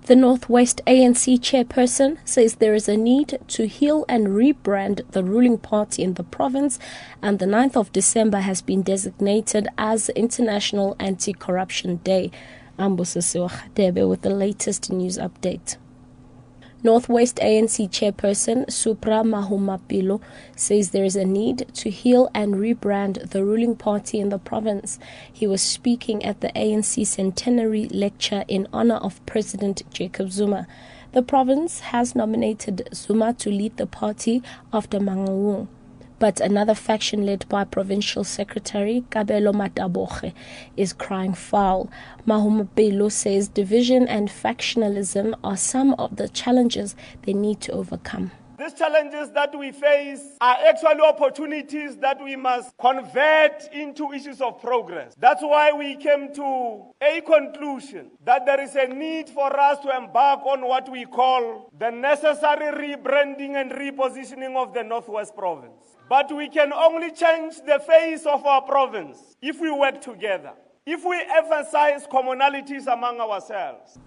The Northwest ANC chairperson says there is a need to heal and rebrand the ruling party in the province, and the 9th of December has been designated as International Anti-Corruption Day. Ambusisiwa Khadebe with the latest news update. Northwest ANC chairperson Supra Mahumapelo says there is a need to heal and rebrand the ruling party in the province. He was speaking at the ANC centenary lecture in honor of President Jacob Zuma. The province has nominated Zuma to lead the party after Mangaung, but another faction led by Provincial Secretary Kabelo Mataboge is crying foul. Mahumapelo says division and factionalism are some of the challenges they need to overcome. These challenges that we face are actually opportunities that we must convert into issues of progress. That's why we came to a conclusion that there is a need for us to embark on what we call the necessary rebranding and repositioning of the Northwest Province. But we can only change the face of our province if we work together, if we emphasize commonalities among ourselves.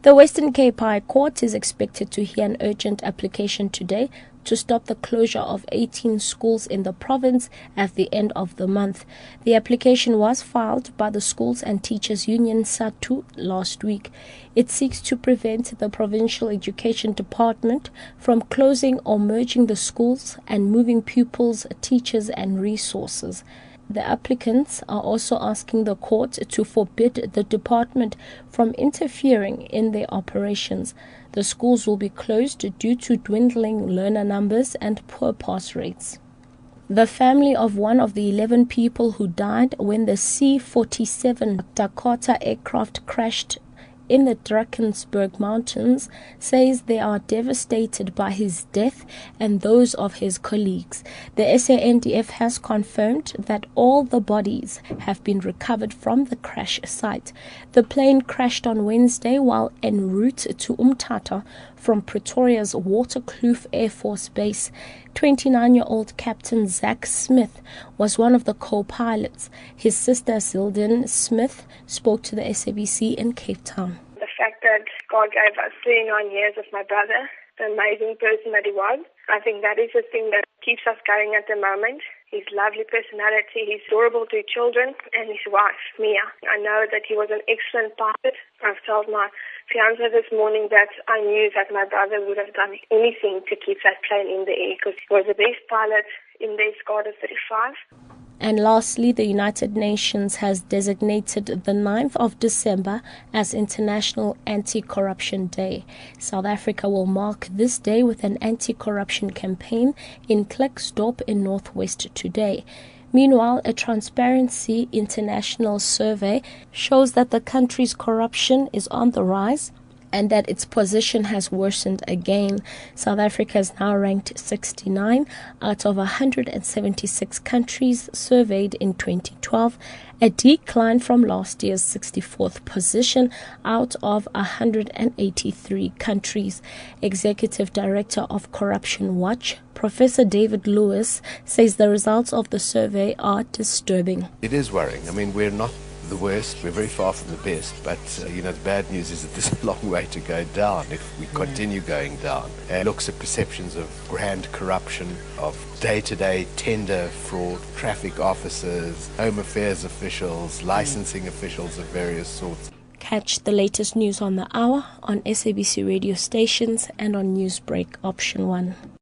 The Western Cape High Court is expected to hear an urgent application today to stop the closure of 18 schools in the province at the end of the month. The application was filed by the Schools and Teachers Union SATU last week. It seeks to prevent the Provincial Education Department from closing or merging the schools and moving pupils, teachers and resources. The applicants are also asking the court to forbid the department from interfering in their operations. The schools will be closed due to dwindling learner numbers and poor pass rates. The family of one of the 11 people who died when the C-47 Dakota aircraft crashed in the Drakensberg Mountains says they are devastated by his death and those of his colleagues. The SANDF has confirmed that all the bodies have been recovered from the crash site. The plane crashed on Wednesday while en route to Umtata from Pretoria's Waterkloof Air Force Base. 29-year-old Captain Zach Smith was one of the co-pilots. His sister Zildin Smith spoke to the SABC in Cape Town. The fact that God gave us 39 years of my brother, the amazing person that he was, I think that is the thing that keeps us going at the moment. His lovely personality, he's adorable to children, and his wife, Mia. I know that he was an excellent pilot. I've told my fiancé this morning that I knew that my brother would have done anything to keep that plane in the air because he was the best pilot in the Escada 35. And lastly, the United Nations has designated the 9th of December as International Anti-Corruption Day. South Africa will mark this day with an anti-corruption campaign in Klerksdorp in Northwest today. Meanwhile, a Transparency International survey shows that the country's corruption is on the rise and that its position has worsened again. South Africa is now ranked 69 out of 176 countries surveyed in 2012, a decline from last year's 64th position out of 183 countries. Executive Director of Corruption Watch, Professor David Lewis, says the results of the survey are disturbing. It is worrying. I mean, we're not the worst, we're very far from the best, but the bad news is that there's a long way to go down if we continue going down. It looks at perceptions of grand corruption, of day-to-day tender fraud, traffic officers, home affairs officials, licensing officials of various sorts. Catch the latest news on the hour on SABC radio stations and on NewsBreak Option 1.